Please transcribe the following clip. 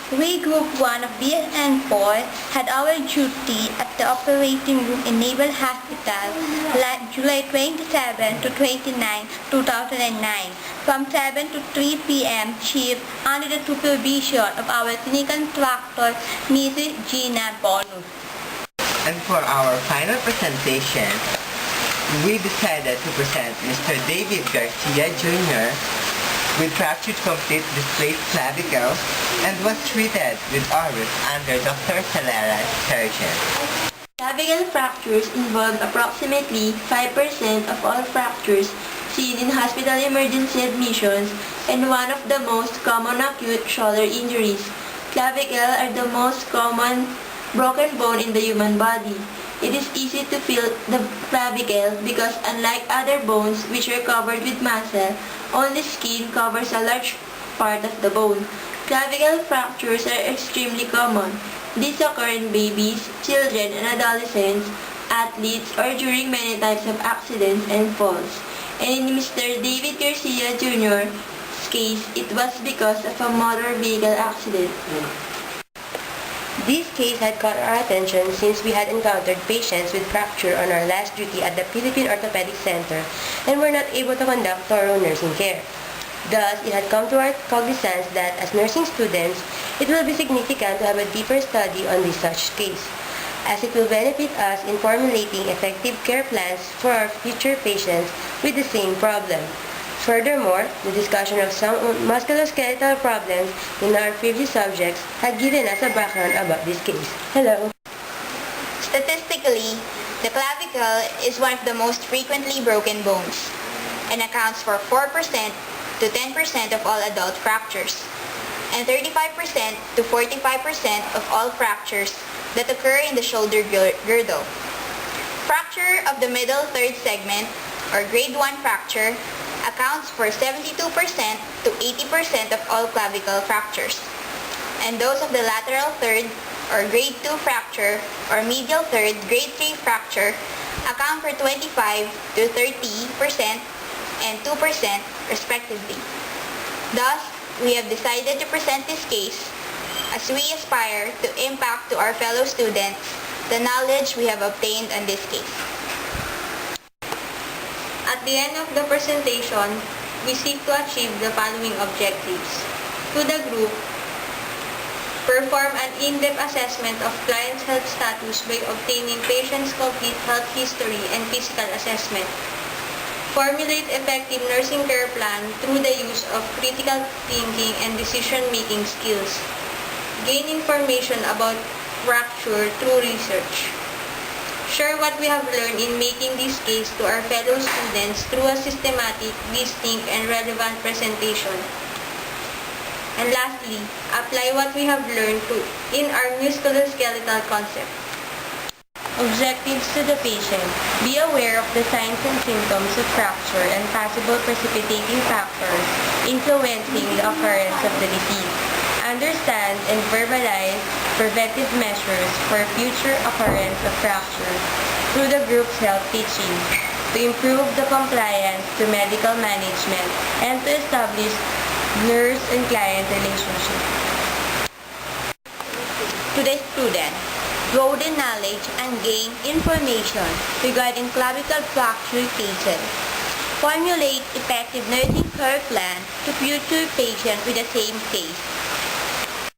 We Group 1 of BSN 4 had our duty at the operating room in Naval Hospital July 27 to 29, 2009 from 7 to 3 p.m. shift under the supervision of our clinical instructor, Mrs. Gina Bonus. And for our final presentation, we decided to present Mr. David Garcia Jr. with fractured complete displaced clavicle and was treated with Auris under Dr. Salera's surgeon. Clavicle fractures involve approximately 5% of all fractures seen in hospital emergency admissions and one of the most common acute shoulder injuries. Clavicle are the most common broken bone in the human body. It is easy to feel the clavicle because unlike other bones which are covered with muscle, only skin covers a large part of the bone. Clavicle fractures are extremely common. These occur in babies, children, and adolescents, athletes, or during many types of accidents and falls. And in Mr. David Garcia Jr.'s case, it was because of a motor vehicle accident. This case had caught our attention since we had encountered patients with fracture on our last duty at the Philippine Orthopedic Center and were not able to conduct thorough nursing care. Thus, it had come to our cognizance that as nursing students, it will be significant to have a deeper study on this such case, as it will benefit us in formulating effective care plans for our future patients with the same problem. Furthermore, the discussion of some musculoskeletal problems in our previous subjects had given us a background about this case. Hello! Statistically, the clavicle is one of the most frequently broken bones and accounts for 4% to 10% of all adult fractures and 35% to 45% of all fractures that occur in the shoulder girdle. Fracture of the middle third segment or grade 1 fracture accounts for 72% to 80% of all clavicle fractures, and those of the lateral third or grade 2 fracture or medial third grade 3 fracture account for 25 to 30% and 2% respectively. Thus, we have decided to present this case as we aspire to impact to our fellow students the knowledge we have obtained on this case. At the end of the presentation, we seek to achieve the following objectives. To the group, perform an in-depth assessment of client's health status by obtaining patient's complete health history and physical assessment. Formulate effective nursing care plan through the use of critical thinking and decision-making skills. Gain information about fracture through research. Share what we have learned in making this case to our fellow students through a systematic, distinct, and relevant presentation. And lastly, apply what we have learned in our musculoskeletal concept. Objectives to the patient. Be aware of the signs and symptoms of fracture and possible precipitating factors influencing the occurrence of the disease. Understand and verbalize preventive measures for future occurrence of fractures through the group's health teaching to improve the compliance to medical management and to establish nurse and client relationship. To the student, grow the knowledge and gain information regarding clavicle fracture cases. Formulate effective nursing care plan to future patients with the same case.